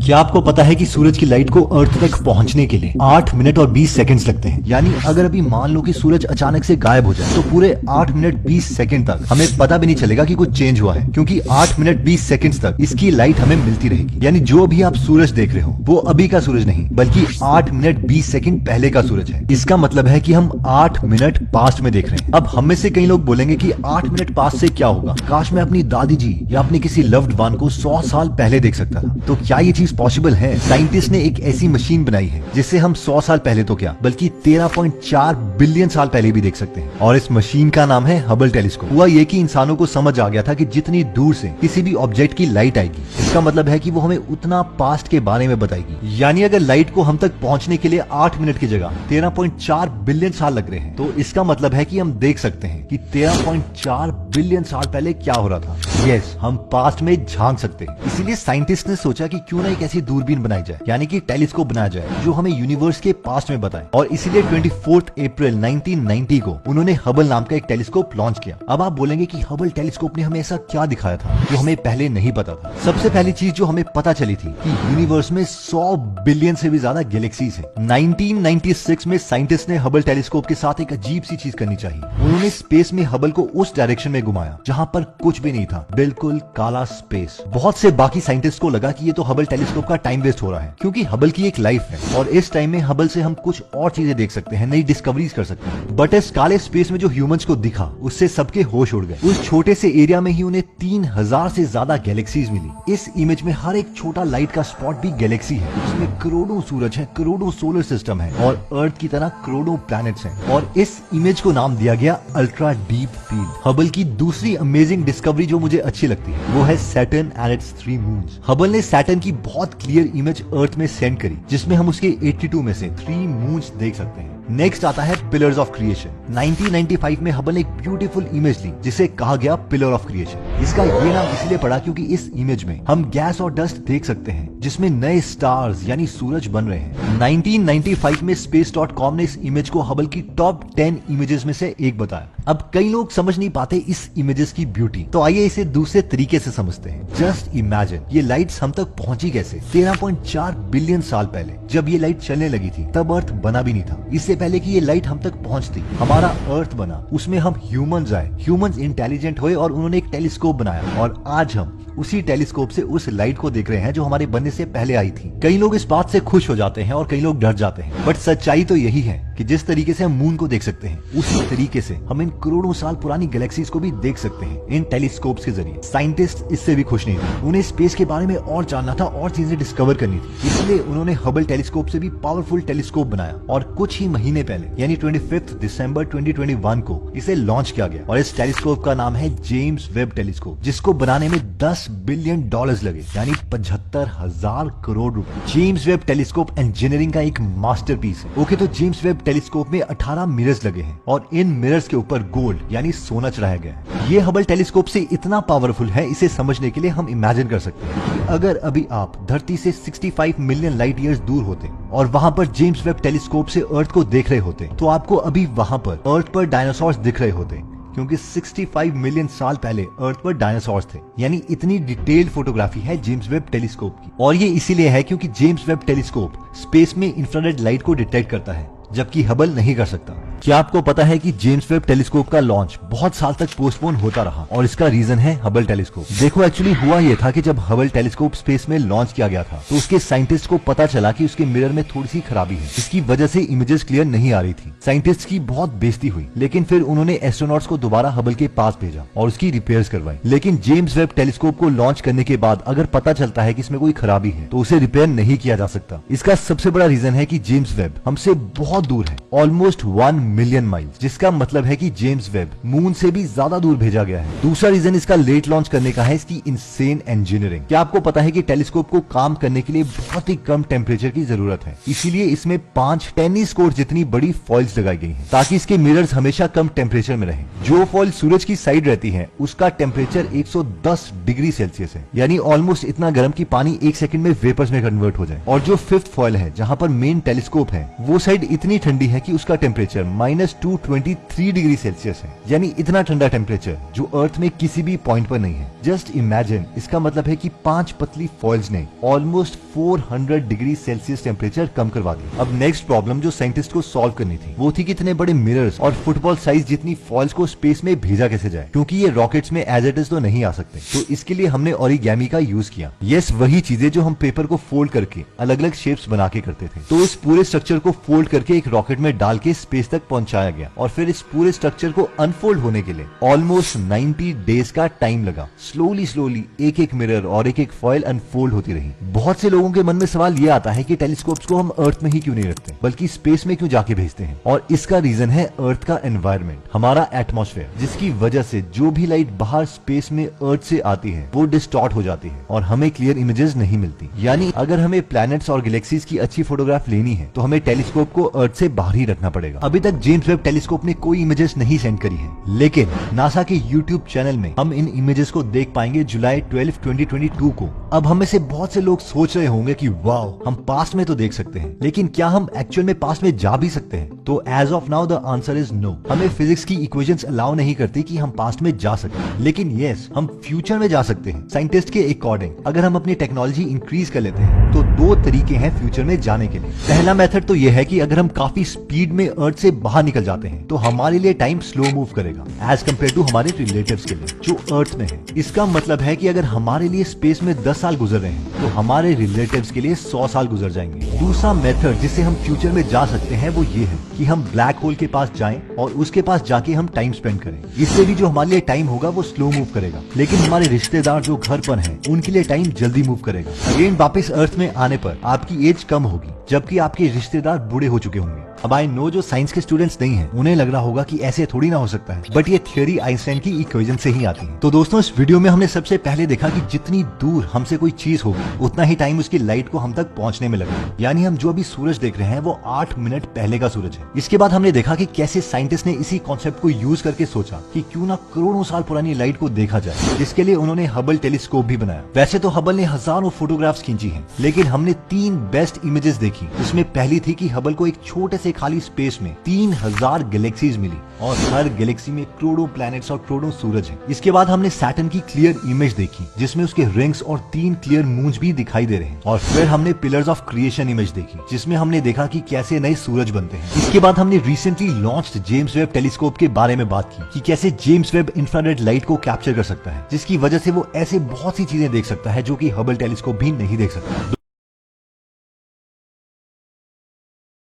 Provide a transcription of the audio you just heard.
क्या आपको पता है कि सूरज की लाइट को अर्थ तक पहुंचने के लिए 8 मिनट और 20 सेकंड्स लगते हैं। यानी अगर अभी मान लो कि सूरज अचानक से गायब हो जाए तो पूरे 8 मिनट 20 सेकंड तक हमें पता भी नहीं चलेगा कि कुछ चेंज हुआ है, क्योंकि 8 मिनट 20 सेकंड्स तक इसकी लाइट हमें मिलती रहेगी। यानी जो भी आप सूरज देख रहे हो वो अभी का सूरज नहीं, बल्कि 8 मिनट 20 सेकंड पहले का सूरज है। इसका मतलब है कि हम 8 मिनट पास्ट में देख रहे हैं। अब हम में से कई लोग बोलेंगे कि 8 मिनट पास्ट से क्या होगा, काश मैं अपनी दादी जी या अपने किसी लव्ड वन को 100 साल पहले देख सकता था। तो क्या ये चीज पॉसिबल है? साइंटिस्ट ने एक ऐसी मशीन बनाई है जिससे हम 100 साल पहले तो क्या बल्कि 13.4 बिलियन साल पहले भी देख सकते हैं। और इस मशीन का नाम है हबल टेलीस्कोप। हुआ ये कि इंसानों को समझ आ गया था कि जितनी दूर से किसी भी ऑब्जेक्ट की लाइट आएगी, इसका मतलब है कि वो हमें उतना पास्ट के बारे में बताएगी। यानी अगर लाइट को हम तक पहुंचने के लिए 8 मिनट की जगह 13.4 बिलियन साल लग रहे हैं, तो इसका मतलब है कि हम देख सकते हैं कि 13.4 बिलियन साल पहले क्या हो रहा था। यस, हम पास्ट में झांक सकते हैं। इसीलिए साइंटिस्ट ने सोचा कि क्यों ना एक ऐसी दूरबीन बनाई जाए, यानी कि टेलीस्कोप बनाया जाए जो हमें यूनिवर्स के पास्ट में बताए। और इसीलिए 24 अप्रैल 1990 को उन्होंने हबल नाम का एक टेलीस्कोप लॉन्च किया। अब आप बोलेंगे कि हबल टेलीस्कोप ने हमें ऐसा क्या दिखाया था जो हमें पहले नहीं पता था। सबसे पहली चीज जो हमें पता चली थी कि यूनिवर्स में 100 बिलियन से भी ज्यादा गैलेक्सीज हैं। 1996 में साइंटिस्ट ने हबल टेलीस्कोप के साथ एक अजीब सी चीज करनी चाहिए। उन्होंने स्पेस में हबल को उस डायरेक्शन में घुमाया जहां पर कुछ भी नहीं था, बिल्कुल काला स्पेस। बहुत से बाकी साइंटिस्ट को लगा कि ये तो हबल टेलीस्कोप का टाइम वेस्ट हो रहा है, क्योंकि हबल की एक लाइफ है और इस टाइम में हबल से हम कुछ और चीजें देख सकते हैं, नई डिस्कवरीज कर सकते हैं। बट इस काले स्पेस में जो ह्यूमंस को दिखा उससे सबके होश उड़ गए। उस छोटे से एरिया में ही उन्हें 3000 से ज्यादा गैलेक्सीज मिली। इस इमेज में हर एक छोटा लाइट का स्पॉट भी गैलेक्सी है। उसमें करोड़ों सूरज है, करोड़ों सोलर सिस्टम है और अर्थ की तरह करोड़ों प्लैनेट्स हैं। और इस इमेज को नाम दिया गया अल्ट्रा डीप फील्ड। हबल की दूसरी अमेजिंग डिस्कवरी जो मुझे अच्छी लगती है वो है Saturn and it's 3 moons. Hubble ने सैटर्न की बहुत क्लियर इमेज अर्थ में सेंड करी, जिसमें हम उसके 82 में से 3 मून्स देख सकते हैं। नेक्स्ट आता है पिलर्स ऑफ क्रिएशन। 1995 में हबल ने एक ब्यूटीफुल इमेज ली जिसे कहा गया पिलर ऑफ क्रिएशन। इसका ये नाम इसलिए पड़ा क्योंकि इस इमेज में हम गैस और डस्ट देख सकते हैं जिसमें नए स्टार्स यानी सूरज बन रहे हैं। 1995 में space.com ने इस इमेज को हबल की टॉप 10 इमेजेस में से एक बताया। अब कई लोग समझ नहीं पाते इस इमेजेस की ब्यूटी, तो आइए इसे दूसरे तरीके से समझते हैं। जस्ट इमेजिन ये लाइट्स हम तक पहुंची कैसे? 13.4 बिलियन साल पहले जब ये लाइट चलने लगी थी तब अर्थ बना भी नहीं था। इससे पहले कि ये लाइट हम तक पहुंचती हमारा अर्थ बना, उसमें हम ह्यूमंस आए। ह्यूमंस इंटेलिजेंट हुए और उन्होंने एक टेलीस्कोप बनाया और आज हम उसी टेलीस्कोप से उस लाइट को देख रहे हैं जो हमारे बनने से पहले आई थी। कई लोग इस बात से खुश हो जाते हैं और कई लोग डर जाते हैं, बट सच्चाई तो यही है कि जिस तरीके से हम मून को देख सकते हैं उसी तरीके से हम इन करोड़ों साल पुरानी गैलेक्सीज को भी देख सकते हैं इन टेलीस्कोप्स के जरिए। साइंटिस्ट इससे भी खुश नहीं थे, उन्हें स्पेस के बारे में और जानना था और चीजें डिस्कवर करनी थी। इसलिए उन्होंने हबल टेलीस्कोप से भी पावरफुल टेलीस्कोप बनाया और कुछ ही महीने पहले यानी 25 दिसंबर 2021 को इसे लॉन्च किया गया। और इस टेलीस्कोप का नाम है जेम्स वेब टेलीस्कोप, जिसको बनाने में $10 बिलियन लगे, यानी 75,000 करोड़ रुपए। जेम्स वेब टेलीस्कोप इंजीनियरिंग का एक मास्टरपीस है। ओके, तो जेम्स वेब टेलीस्कोप में 18 मिरर्स लगे हैं और इन मिरर्स के ऊपर गोल्ड यानी सोना चढ़ाया गया है। ये हबल टेलीस्कोप से इतना पावरफुल है, इसे समझने के लिए हम इमेजिन कर सकते हैं कि अगर अभी आप धरती से 65 मिलियन लाइट ईयर्स दूर होते और वहां पर जेम्स वेब टेलीस्कोप से अर्थ को देख रहे होते, तो आपको अभी वहां पर अर्थ पर डायनासोर्स दिख रहे होते, क्योंकि 65 मिलियन साल पहले अर्थ पर डायनासोर्स थे। यानी इतनी डिटेल्ड फोटोग्राफी है जेम्स वेब टेलीस्कोप की। और ये इसीलिए है क्योंकि जेम्स वेब टेलीस्कोप स्पेस में इंफ्रारेड लाइट को डिटेक्ट करता है, जबकि हबल नहीं कर सकता। क्या आपको पता है कि जेम्स वेब टेलीस्कोप का लॉन्च बहुत साल तक पोस्टपोन होता रहा और इसका रीजन है हबल टेलीस्कोप। देखो, एक्चुअली हुआ ये था कि जब हबल टेलीस्कोप स्पेस में लॉन्च किया गया था तो उसके साइंटिस्ट को पता चला कि उसके मिरर में थोड़ी सी खराबी है, जिसकी वजह से इमेजेस क्लियर नहीं आ रही थी। साइंटिस्ट की बहुत बेइज्जती हुई, लेकिन फिर उन्होंने एस्ट्रोनॉट्स को दोबारा हबल के पास भेजा और उसकी रिपेयर्स करवाई। लेकिन जेम्स वेब टेलीस्कोप को लॉन्च करने के बाद अगर पता चलता है कि इसमें कोई खराबी है तो उसे रिपेयर नहीं किया जा सकता। इसका सबसे बड़ा रीजन है कि जेम्स वेब हमसे बहुत दूर है, ऑलमोस्ट 1 मिलियन माइल्स, जिसका मतलब है कि जेम्स वेब मून से भी ज्यादा दूर भेजा गया है। दूसरा रीजन इसका लेट लॉन्च करने का है इसकी इनसेन इंजीनियरिंग। क्या आपको पता है कि टेलीस्कोप को काम करने के लिए बहुत ही कम टेम्परेचर की जरूरत है, इसीलिए इसमें 5 टेनिस कोर्ट जितनी बड़ी फॉइल्स लगाई गई हैं ताकि इसके मिरर्स हमेशा कम टेम्परेचर में रहें। जो फॉइल सूरज की साइड रहती है उसका टेम्परेचर 110 डिग्री सेल्सियस है, यानी ऑलमोस्ट इतना गर्म कि पानी 1 सेकंड में वेपर्स में कन्वर्ट हो जाए। और जो 5th फॉइल है जहां पर मेन टेलीस्कोप है वो साइड इतनी ठंडी है कि उसका टेम्परेचर -223 डिग्री सेल्सियस है, यानी इतना ठंडा टेम्परेचर जो अर्थ में किसी भी पॉइंट पर नहीं है। जस्ट इमेजिन, इसका मतलब है कि 5 पतली फॉइल्स ने ऑलमोस्ट 400 डिग्री सेल्सियस टेम्परेचर कम करवा दिया। अब नेक्स्ट प्रॉब्लम जो साइंटिस्ट को सॉल्व करनी थी वो थी कि इतने बड़े मिरर्स और फुटबॉल साइज जितनी फॉइल्स को स्पेस में भेजा कैसे जाए, क्योंकि ये रॉकेट्स में एज इट इज तो नहीं आ सकते। तो इसके लिए हमने ओरिगेमी का यूज किया। यस, वही चीजें जो हम पेपर को फोल्ड करके अलग अलग शेप्स बना के करते थे। तो इस पूरे स्ट्रक्चर को फोल्ड करके एक रॉकेट में डाल के स्पेस तक पहुंचाया गया और फिर इस पूरे स्ट्रक्चर को अनफोल्ड होने के लिए ऑलमोस्ट 90 डेज का टाइम लगा। स्लोली स्लोली एक एक मिरर और एक एक फॉइल अनफोल्ड होती रही। बहुत से लोगों के मन में सवाल ये आता है कि टेलीस्कोप्स को हम अर्थ में ही क्यों नहीं रखते बल्कि स्पेस में क्यों जाके भेजते हैं, और इसका रीजन है अर्थ का एनवायरनमेंट, हमारा एटमॉस्फेयर, जिसकी वजह से जो भी लाइट बाहर स्पेस में अर्थ से आती है वो डिस्टॉर्ट हो जाती है और हमें क्लियर इमेजेस नहीं मिलती। यानी अगर हमें प्लैनेट्स और गैलेक्सीज की अच्छी फोटोग्राफ लेनी है तो हमें टेलीस्कोप को अर्थ से बाहर ही रखना पड़ेगा। अभी तक जेम्स वेब टेलीस्कोप ने कोई इमेजेस नहीं सेंड करी है, लेकिन नासा के यूट्यूब चैनल में हम इन इमेजेस को देख पाएंगे जुलाई 12, 2022 को। अब हम में से बहुत से लोग सोच रहे होंगे कि वाओ, हम पास्ट में तो देख सकते हैं, लेकिन क्या हम एक्चुअल में पास्ट में जा भी सकते हैं? तो as of now the answer is no. हमें फिजिक्स की इक्वेशंस अलाउ नहीं करती कि हम पास्ट में जा सकते, लेकिन यस, हम फ्यूचर में जा सकते हैं। साइंटिस्ट के अकॉर्डिंग अगर हम अपनी टेक्नोलॉजी इंक्रीज कर लेते हैं तो 2 तरीके हैं फ्यूचर में जाने के लिए। पहला मेथड तो यह है कि अगर हम काफी स्पीड में अर्थ से बाहर निकल जाते हैं तो हमारे लिए टाइम स्लो मूव करेगा एज कम्पेयर टू हमारे रिलेटिव्स के लिए जो अर्थ में है। इसका मतलब है कि अगर हमारे लिए स्पेस में 10 साल गुजर रहे हैं तो हमारे रिलेटिव्स के लिए 100 साल गुजर जाएंगे। दूसरा मेथड जिससे हम फ्यूचर में जा सकते हैं वो ये है कि हम ब्लैक होल के पास जाएं और उसके पास जाके हम टाइम स्पेंड करें। इससे भी जो हमारे लिए टाइम होगा वो स्लो मूव करेगा, लेकिन हमारे रिश्तेदार जो घर पर हैं उनके लिए टाइम जल्दी मूव करेगा। अगेन वापस अर्थ में आने पर आपकी एज कम होगी जबकि आपके रिश्तेदार बूढ़े हो चुके होंगे। अब आई नो जो साइंस के स्टूडेंट्स नहीं हैं उन्हें लग रहा होगा कि ऐसे थोड़ी ना हो सकता है, बट ये थियरी आइंस्टाइन की इक्वेशन से ही आती है। तो दोस्तों, इस वीडियो में हमने सबसे पहले देखा कि जितनी दूर हमसे कोई चीज होगी उतना ही टाइम उसकी लाइट को हम तक पहुंचने में लगेगा। यानी हम जो अभी सूरज देख रहे हैं वो 8 मिनट पहले का सूरज है। इसके बाद हमने देखा कि कैसे साइंटिस्ट ने इसी कॉन्सेप्ट को यूज करके सोचा कि क्यों ना करोड़ों साल पुरानी लाइट को देखा जाए, जिसके लिए उन्होंने हबल टेलीस्कोप भी बनाया। वैसे तो हबल ने हजारों फोटोग्राफ्स खींची हैं, लेकिन हमने 3 बेस्ट इमेजेस देखी। उसमें पहली थी कि हबल को एक छोटे से खाली स्पेस में 3000 गैलेक्सीज मिली और हर गैलेक्सी में करोड़ों प्लैनेट्स और करोड़ों सूरज हैं। इसके बाद हमने सैटर्न की क्लियर इमेज देखी जिसमें उसके रिंग्स और 3 क्लियर मून्स भी दिखाई दे रहे हैं। और फिर हमने पिलर्स ऑफ क्रिएशन इमेज देखी जिसमें हमने देखा कि कैसे नए सूरज बनते हैं। इसके बाद हमने recently launched James Webb telescope के बारे में बात की कि कैसे जेम्स वेब इंफ्रारेड लाइट को कैप्चर कर सकता है, जिसकी वजह से वो ऐसे बहुत सी चीजें देख सकता है जो कि हबल टेलीस्कोप भी नहीं देख सकता।